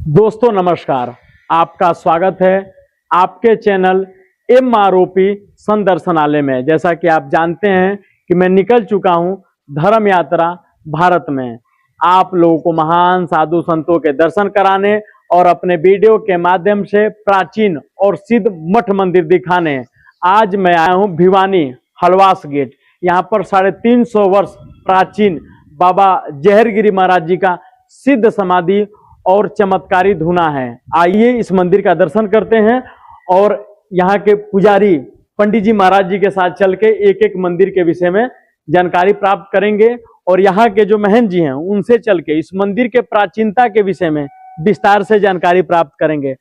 दोस्तों नमस्कार, आपका स्वागत है आपके चैनल MROP संदर्शनालय में। जैसा कि आप जानते हैं कि मैं निकल चुका हूं धर्म यात्रा भारत में, आप लोगों को महान साधु संतों के दर्शन कराने और अपने वीडियो के माध्यम से प्राचीन और सिद्ध मठ मंदिर दिखाने। आज मैं आया हूं भिवानी हलवास गेट। यहाँ पर 350 वर्ष प्राचीन बाबा जहरगिरी महाराज जी का सिद्ध समाधि और चमत्कारी धुना है। आइए इस मंदिर का दर्शन करते हैं और यहाँ के पुजारी पंडित जी महाराज जी के साथ चल के एक एक मंदिर के विषय में जानकारी प्राप्त करेंगे और यहाँ के जो महंत जी हैं उनसे चल के इस मंदिर के प्राचीनता के विषय में विस्तार से जानकारी प्राप्त करेंगे।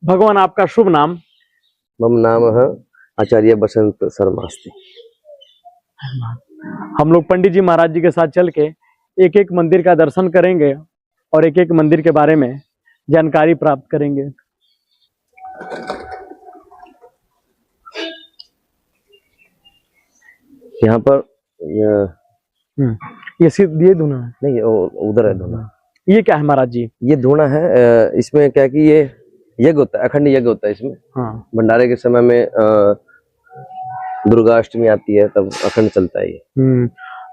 भगवान, आपका शुभ नाम? मम नाम है आचार्य बसंत शर्मास्ति। हम लोग पंडित जी महाराज जी के साथ चल के एक एक मंदिर का दर्शन करेंगे और एक एक मंदिर के बारे में जानकारी प्राप्त करेंगे। यहाँ पर ये धुना है? नहीं, उधर है धुना। ये क्या है महाराज जी? ये धुना है। इसमें क्या कि ये यज्ञ होता है, अखंड यज्ञ होता है इसमें। हाँ। भंडारे के समय में दुर्गा अष्टमी आती है तब अखंड चलता है ये।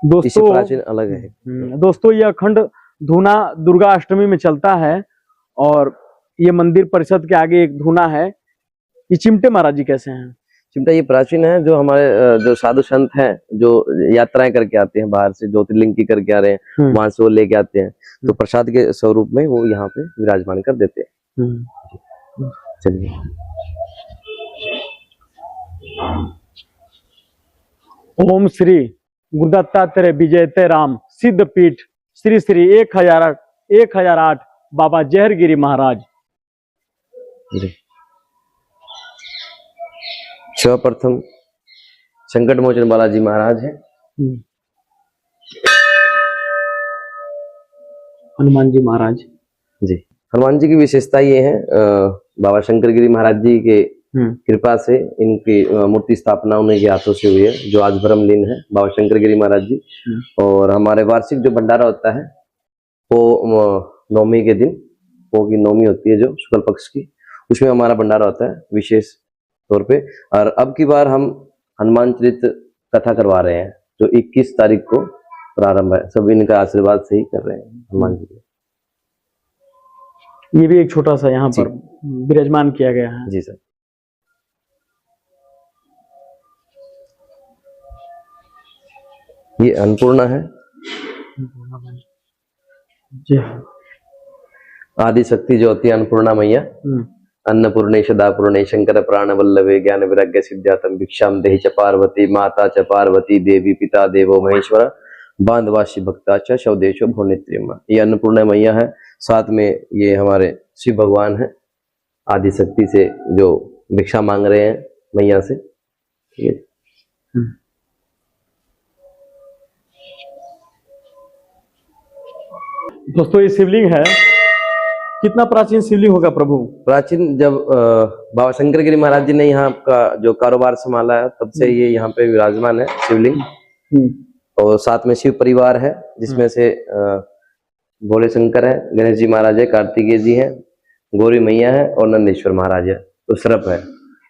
दोस्तों प्राचीन अलग है। दोस्तों ये अखंड धुना दुर्गा अष्टमी में चलता है और ये मंदिर परिषद के आगे एक धुना है। ये चिमटे महाराज जी कैसे हैं? चिमटा ये प्राचीन है, जो हमारे जो साधु संत हैं जो यात्राएं करके आते हैं बाहर से, ज्योतिर्लिंग की करके आ रहे हैं, वहां से वो लेके आते हैं तो प्रसाद के स्वरूप में वो यहाँ पे विराजमान कर देते हैं। चलिए ओम श्री गुरुदत्तात्रेय विजयते राम सिद्ध पीठ श्री श्री 1008 बाबा जहरगिरी महाराज। सर्वप्रथम संकट मोचन बालाजी महाराज है। हनुमान जी महाराज जी। हनुमान जी की विशेषता ये है, बाबा शंकरगिरी महाराज जी के कृपा से इनकी मूर्ति स्थापना उन्हीं के हाथों से हुई है, जो आज ब्रह्मलीन है बाबा शंकरगिरी महाराज जी। और हमारे वार्षिक जो भंडारा होता है वो नवमी के दिन, वो की नवमी होती है जो शुक्ल पक्ष की, उसमें हमारा भंडारा होता है विशेष तौर पे। और अब की बार हम हनुमान चरित कथा करवा रहे हैं जो 21 तारीख को प्रारंभ है। सब इनका आशीर्वाद से ही कर रहे हैं हनुमान जी। ये भी एक छोटा सा यहाँ पर विराजमान किया गया है। जी सर। ये अन्नपूर्णा है। जी। आदि शक्ति जो होती है अन्नपूर्णा मैया। अन्नपूर्णे सदापूर्णे शंकर प्राण वल्लभे ज्ञान वैराग्य सिद्धातम भिक्षाम देहि च पार्वती माता च पार्वती देवी पिता देवो महेश्वर बांधवासी भक्ता च शवदेशो भुवनेत्रिमा। ये अन्नपूर्णा मैया है। साथ में ये हमारे शिव भगवान है, आदि शक्ति से जो भिक्षा मांग रहे हैं मैया से। दोस्तों ये शिवलिंग है। कितना प्राचीन शिवलिंग होगा प्रभु? प्राचीन जब बाबा शंकरगिरी महाराज जी ने यहाँ का जो कारोबार संभाला है तब से ये यहाँ पे विराजमान है शिवलिंग। और साथ में शिव परिवार है जिसमें से भोले शंकर है, गणेश जी महाराज है, कार्तिकेय जी है, गौरी मैया है और नंदेश्वर महाराज है। तो सरप है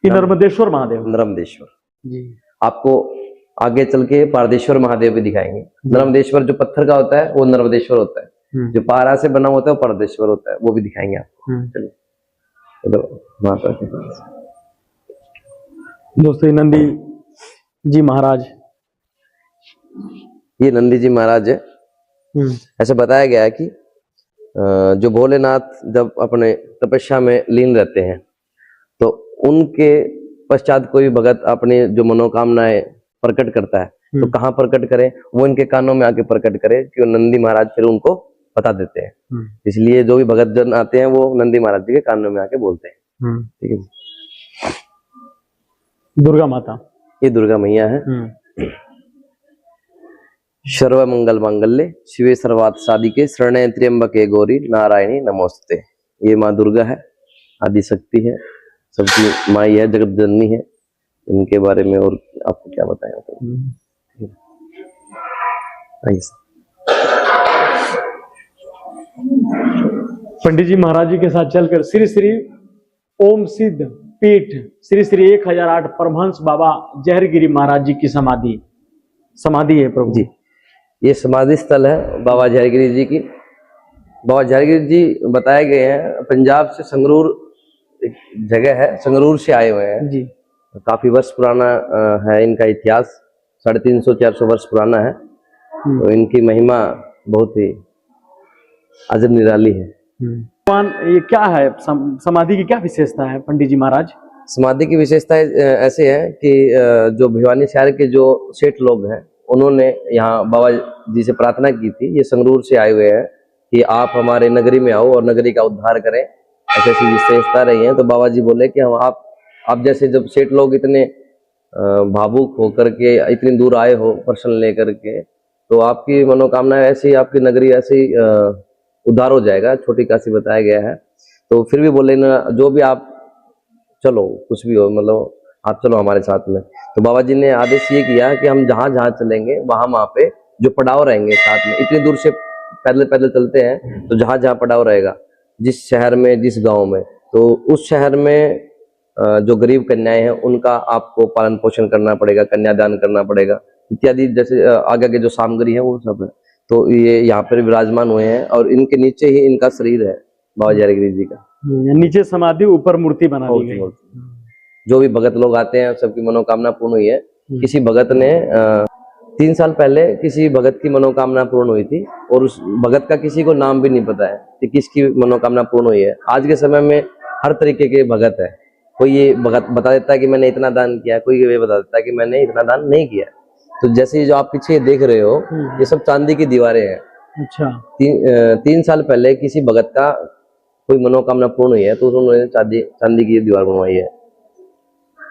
नर्मदेश्वर महादेव। नर्मदेश्वर जी। आपको आगे चल के पारदेश्वर महादेव भी दिखाएंगे। नर्मदेश्वर जो पत्थर का होता है वो नर्मदेश्वर होता है, जो पारा से बना होता है वो परदेश्वर होता है, वो भी दिखाएंगे आपको। चलिए माता के पास। दोस्तों नंदी जी महाराज, ये नंदी जी महाराज है। ऐसा बताया गया है कि जो भोलेनाथ जब अपने तपस्या में लीन रहते हैं तो उनके पश्चात कोई भगत अपनी जो मनोकामनाएं प्रकट करता है तो कहाँ प्रकट करे, वो इनके कानों में आके प्रकट करे कि वो नंदी महाराज फिर उनको बता देते हैं। इसलिए जो भी भगत जन आते हैं वो नंदी महाराज जी के कानों में आके बोलते हैं। ठीक है। दुर्गा माता, ये दुर्गा मैया है। सर्व मंगल मांगल्य शिवे सर्वार्थ साधिके शरण्ये त्र्यंबके गौरी नारायणी नमोस्ते। ये माँ दुर्गा है, आदि शक्ति है, सबकी माई है, जगत जननी है। इनके बारे में और आपको क्या बताएं? पंडित जी महाराज जी के साथ चलकर श्री श्री ओम सिद्ध पीठ श्री श्री 1008 परमहंस बाबा जहरगिरी महाराज जी की समाधि है प्रभु जी। ये समाधि स्थल है बाबा जहरगिरी जी की। बाबा जहरगिरी जी बताए गए हैं पंजाब से संगरूर एक जगह है, संगरूर से आए हुए हैं जी। काफी वर्ष पुराना है इनका इतिहास, 350-400 वर्ष पुराना है। तो इनकी महिमा बहुत ही अजब निराली है। भगवान ये क्या है, समाधि की क्या विशेषता है पंडित जी महाराज? समाधि की विशेषता ऐसे है कि जो भिवानी शहर के जो सेठ लोग हैं उन्होंने यहाँ बाबा जी से प्रार्थना की थी, ये संगरूर से आए हुए हैं कि आप हमारे नगरी में आओ और नगरी का उद्धार करें, ऐसी ऐसी विशेषता रही है। तो बाबा जी बोले कि हम आप जैसे जब सेठ लोग इतने भावुक होकर के इतनी दूर आए हो प्रश्न लेकर के, तो आपकी मनोकामना ऐसी, आपकी नगरी ऐसे ही उद्धार हो जाएगा, छोटी काशी बताया गया है। तो फिर भी बोले ना, जो भी आप चलो, कुछ भी हो, मतलब आप चलो हमारे साथ में। तो बाबा जी ने आदेश ये किया कि हम जहां जहां चलेंगे वहां पे जो पड़ाव रहेंगे साथ में, इतनी दूर से पैदल पैदल चलते हैं तो जहां जहां पड़ाव रहेगा, जिस शहर में जिस गांव में, तो उस शहर में जो गरीब कन्याएं हैं उनका आपको पालन पोषण करना पड़ेगा, कन्यादान करना पड़ेगा इत्यादि, जैसे आगे के जो सामग्री है वो सब है। तो ये यहाँ पर विराजमान हुए हैं और इनके नीचे ही इनका शरीर है बाबा जहरगिरी जी का। नीचे समाधि, ऊपर मूर्ति बना दी गई। जो भी भगत लोग आते हैं सबकी मनोकामना पूर्ण हुई है। किसी भगत ने 3 साल पहले किसी भगत की मनोकामना पूर्ण हुई थी और उस भगत का किसी को नाम भी नहीं पता है कि किसकी मनोकामना पूर्ण हुई है। आज के समय में हर तरीके के भगत है, कोई ये भगत बता देता है कि मैंने इतना दान किया, कोई ये बता देता है कि मैंने इतना दान नहीं किया। तो जैसे जो आप पीछे देख रहे हो ये सब चांदी की दीवारें हैं। अच्छा। 3 साल पहले किसी भगत का कोई मनोकामना पूर्ण हुई है तो उन्होंने चांदी की दीवार बनवाई है।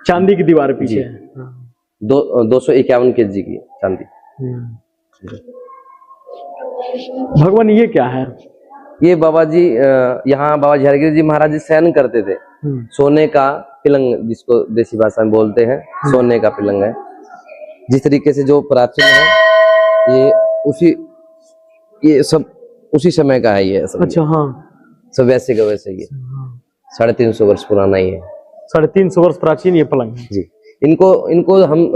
चांदी की दीवार पीछे 251 kg की चांदी। भगवान ये क्या है? ये बाबा जी यहाँ बाबा जहरगिरी जी महाराज जी शयन करते थे। सोने का पिलंग, जिसको देसी भाषा में बोलते हैं, सोने का पिलंग है। जिस तरीके से जो प्राचीन है ये सब उसी समय का है ये सब। अच्छा, हाँ, सब वैसे का वैसे ही 350 वर्ष पुराना ही है। 350 वर्ष प्राचीन ये पलंग है जी। इनको हम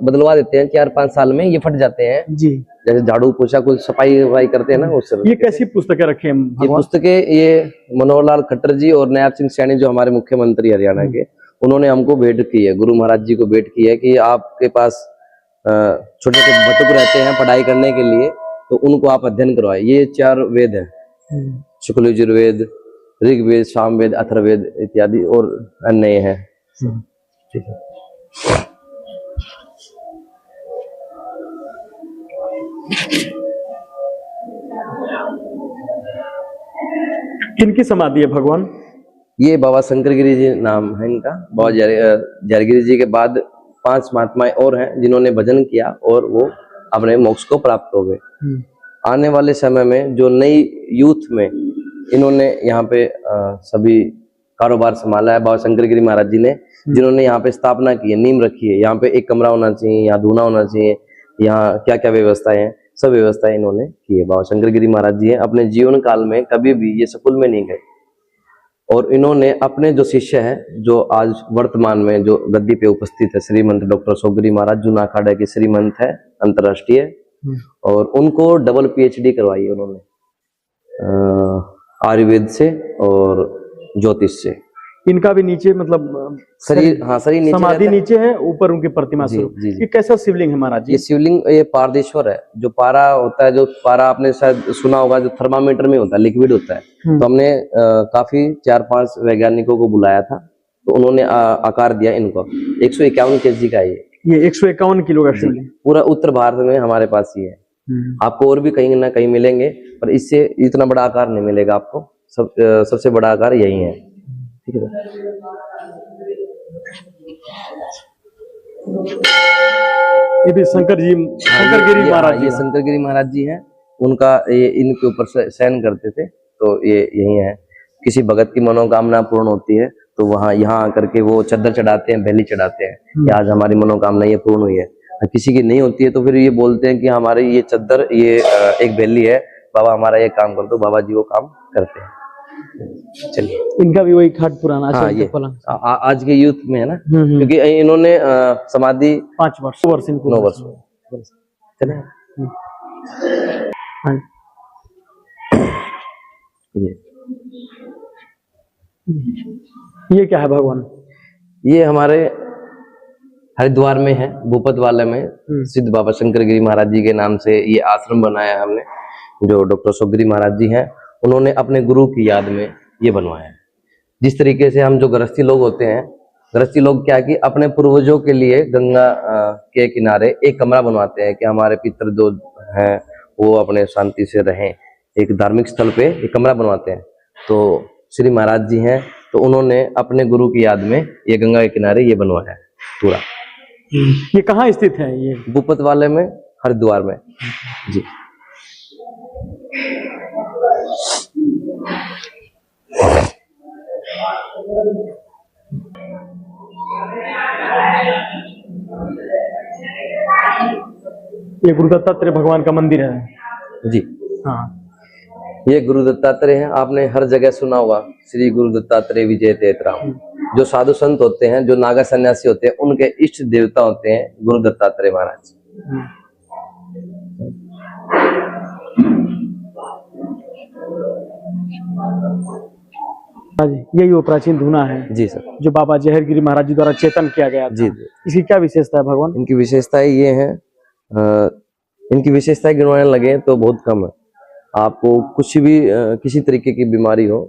बदलवा देते हैं 4-5 साल में, ये फट जाते हैं जी। जैसे झाड़ू पोछा कुछ सफाई वफाई करते हैं ना, उस समय। ये कैसी पुस्तकें रखे हैं? ये पुस्तकें ये मनोहर लाल खट्टर जी और नायब सिंह सैनी जो हमारे मुख्यमंत्री हरियाणा के, उन्होंने हमको भेंट की है, गुरु महाराज जी को भेंट की है कि आपके पास छोटे छोटे बटुक रहते हैं पढ़ाई करने के लिए, तो उनको आप अध्ययन करवाए। ये 4 वेद है, शुक्ल यजुर्वेद, ऋग्वेद, सामवेद, अथर्ववेद इत्यादि और अन्य है। ठीक है। किनकी समाधि है भगवान? ये बाबा शंकरगिरी जी नाम है इनका। बाबा जहरगिरी जी के बाद 5 महात्माएं और हैं जिन्होंने भजन किया और वो अपने मोक्ष को प्राप्त हो गए। आने वाले समय में जो नई यूथ में इन्होंने यहाँ पे सभी कारोबार संभाला है बाबा शंकरगिरी महाराज जी ने, जिन्होंने यहाँ पे स्थापना की है, नींव रखी है। यहाँ पे एक कमरा होना चाहिए, यहाँ धूना होना चाहिए, यहाँ क्या क्या व्यवस्थाएं हैं, सब व्यवस्थाएं इन्होंने की है। बाबा शंकरगिरी महाराज जी अपने जीवन काल में कभी भी ये स्कूल में नहीं गए और इन्होंने अपने जो शिष्य है, जो आज वर्तमान में जो गद्दी पे उपस्थित है, श्रीमंत डॉक्टर सोगरी महाराज, जूना अखाड़ा के श्रीमंत है अंतर्राष्ट्रीय, और उनको डबल PhD करवाई है उन्होंने आयुर्वेद से और ज्योतिष से। इनका भी नीचे मतलब शरीर, हाँ, शरीर नीचे, समाधि नीचे है, ऊपर उनकी प्रतिमा स्वरूप। ये कैसा शिवलिंग है महाराज जी? ये शिवलिंग ये पारदेश्वर है। जो पारा होता है, जो पारा आपने शायद सुना होगा, जो थर्मामीटर में होता है, लिक्विड होता है। तो हमने काफी 4-5 वैज्ञानिकों को बुलाया था, तो उन्होंने आकार दिया इनको। 151 kg का ये 151 किलो का शिवलिंग पूरा उत्तर भारत में हमारे पास ही है। आपको और भी कहीं ना कहीं मिलेंगे, पर इससे इतना बड़ा आकार नहीं मिलेगा आपको। सबसे बड़ा आकार यही है। ठीक है। ये भी शंकरगिरी महाराज जी, ये शंकरगिरी महाराज जी हैं। उनका ये इनके ऊपर शयन करते थे, तो ये यही है। किसी भगत की मनोकामना पूर्ण होती है तो वहाँ यहाँ आकर के वो चद्दर चढ़ाते हैं, बहली चढ़ाते हैं। आज हमारी मनोकामना ये पूर्ण हुई है। किसी की नहीं होती है तो फिर ये बोलते हैं कि हमारे ये चद्दर, ये एक बेली है, बाबा हमारा ये काम कर दो। बाबा जी वो काम करते हैं। चलिए, इनका भी वही खाट पुराना हाँ, चलते ये पलंग। आज के यूथ में है ना, हम्म। क्योंकि इन्होंने समाधि 5 वर्ष इनको 9 वर्ष में। चले हाँ। ये क्या है भगवान? ये हमारे हरिद्वार में है, भूपत वाले में सिद्ध बाबा शंकर गिरी महाराज जी के नाम से ये आश्रम बनाया है हमने। जो डॉक्टर सुखगिरी महाराज जी हैं, उन्होंने अपने गुरु की याद में ये बनवाया है। जिस तरीके से हम जो गृहस्थी लोग होते हैं, गृहस्थी लोग क्या कि अपने पूर्वजों के लिए गंगा के किनारे एक कमरा बनवाते हैं कि हमारे पितर जो हैं वो अपने शांति से रहें। एक धार्मिक स्थल पे एक कमरा बनवाते हैं। तो श्री महाराज जी हैं, तो उन्होंने अपने गुरु की याद में ये गंगा के किनारे ये बनवाया है पूरा। ये कहाँ स्थित है? ये भूपत वाले में, हरिद्वार में जी। ये गुरु दत्तात्रेय भगवान का मंदिर है जी। हाँ। ये गुरु दत्तात्रेय हैं, आपने हर जगह सुना होगा श्री गुरु दत्तात्रेय विजय तेतराम। जो साधु संत होते हैं, जो नागा सन्यासी होते हैं, उनके इष्ट देवता होते हैं गुरु दत्तात्रेय महाराज। हाँ जी, यही वो प्राचीन धूना है जी सर, जो बाबा जहरगिरी महाराज जी द्वारा चेतन किया गया था। जी। इसकी क्या विशेषता है भगवान? इनकी विशेषताएं ये हैं, इनकी विशेषताएं गिनवाने लगे तो बहुत कम है। आपको कुछ भी किसी तरीके की बीमारी हो,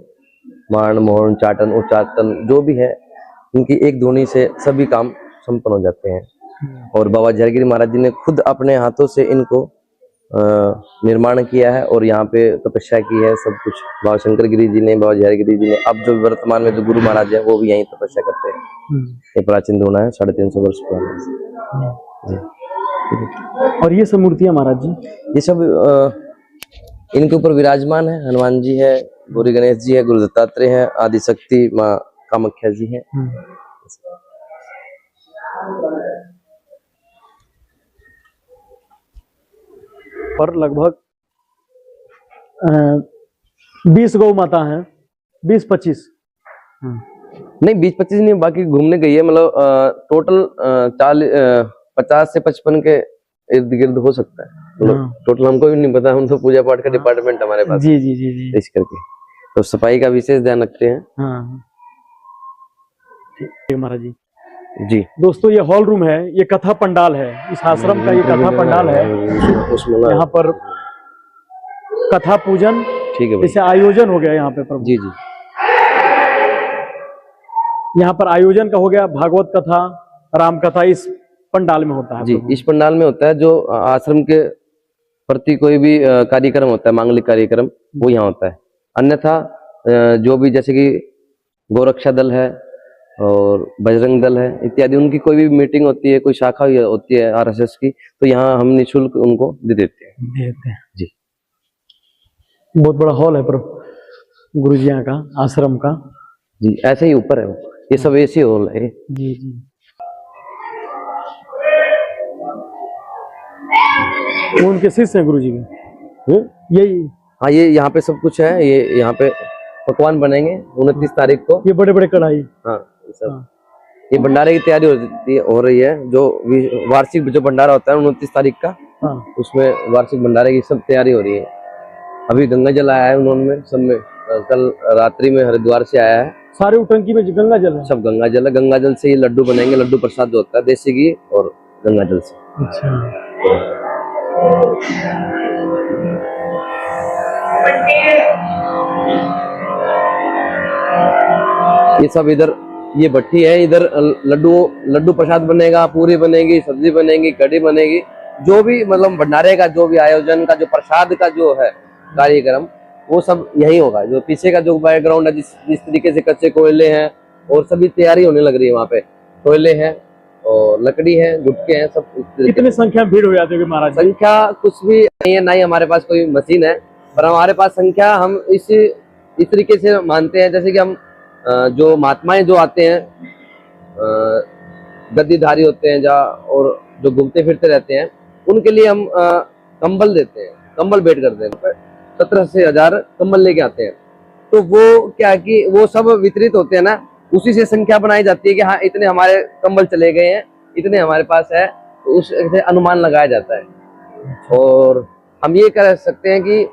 मारण मोहन चाटन उच्चाटन जो भी है, इनकी एक धुनी से सभी काम संपन्न हो जाते हैं। और बाबा जहरगिरी महाराज जी ने खुद अपने हाथों से इनको निर्माण किया है और यहाँ पे तपस्या की है। सब कुछ बाबा शंकर गिरी जी ने, बाबा जहरगिरी जी ने, अब जो वर्तमान में जो गुरु महाराज है वो भी यहीं तपस्या करते हैं। ये प्राचीन धुना है, 350 वर्ष पुराना जी। और ये सब मूर्तियां महाराज जी, ये सब इनके ऊपर विराजमान है। हनुमान जी है, गौरी गणेश जी है, गुरु दत्तात्रेय है, आदिशक्ति माँ कामाख्या जी है। पर लगभग 20 गौ माता है, 20-25 नहीं, 20-25 नहीं, बाकी घूमने गई है। मतलब टोटल 50 से 55 के इर्द गिर्द हो सकता है। मतलब टोटल हमको भी नहीं पता, हम तो पूजा पाठ का डिपार्टमेंट हमारे पास। जी जी जी जी। इस करके तो सफाई का विशेष ध्यान रखते हैं। हाँ ठीक है महाराज जी। जी दोस्तों, ये हॉल रूम है, ये कथा पंडाल है, इस आश्रम का ये कथा पंडाल है। यहाँ पर कथा पूजन, ठीक है, जैसे आयोजन हो गया यहाँ पे प्रभु। जी जी। यहाँ पर आयोजन का हो गया, भागवत कथा, राम कथा इस पंडाल में होता है जी। इस पंडाल में होता है जो आश्रम के प्रति कोई भी कार्यक्रम होता है, मांगलिक कार्यक्रम, वो यहाँ होता है। अन्यथा जो भी जैसे कि गोरक्षा दल है और बजरंग दल है इत्यादि, उनकी कोई भी मीटिंग होती है, कोई शाखा होती है आरएसएस की, तो यहाँ हम निःशुल्क उनको दे देते हैं। जी। बहुत बड़ा हॉल है प्रभु गुरुजिया का, आश्रम का। जी, ऐसे ही ऊपर है, ये सब ऐसे हॉल है। जी जी। वो उनके शिष्य हैं गुरु जी के, यही। हाँ, ये यहाँ पे सब कुछ है। ये यहाँ पे पकवान बनेंगे 29 तारीख को। ये बड़े बड़े कढ़ाई। हाँ, ये भंडारे की तैयारी हो रही है। जो वार्षिक जो भंडारा होता है 29 तारीख का, उसमें वार्षिक भंडारे की सब तैयारी हो रही है। अभी गंगा जल आया है उन्होंने सब में, कल रात्रि में हरिद्वार से आया है। सारे उटंकी में गंगा जल है? सब गंगा जल है। गंगा जल से ये लड्डू बनेंगे, लड्डू प्रसाद जो होता है देसी घी और गंगा जल से। अच्छा। ये सब इधर, ये भट्टी है, इधर लड्डू प्रसाद बनेगा, पूरी बनेगी, सब्जी बनेगी, कढ़ी बनेगी। जो भी मतलब भंडारे का जो भी आयोजन का, जो प्रसाद का जो है कार्यक्रम, वो सब यही होगा। जो पीछे का जो बैकग्राउंड है, जिस तरीके से कच्चे कोयले हैं और सभी तैयारी होने लग रही है, वहाँ पे कोयले हैं और लकड़ी है, गुटके हैं, सब। कितने संख्या में भीड़ हो जाती है महाराज? संख्या कुछ भी नहीं है, ना ही हमारे पास कोई मशीन है, पर हमारे पास संख्या हम इस तरीके से मानते हैं, जैसे कि हम जो महात्माएं जो आते हैं, गद्दीधारी होते हैं और जो घूमते फिरते रहते हैं, उनके लिए हम कंबल देते हैं, कंबल भेंट करते हैं। 17 से 1000 कंबल लेके आते हैं। तो वो क्या है कि वो सब वितरित होते हैं ना, उसी से संख्या बनाई जाती है कि हाँ इतने हमारे कंबल चले गए हैं, इतने हमारे पास है, तो उससे अनुमान लगाया जाता है। और हम ये कह सकते हैं कि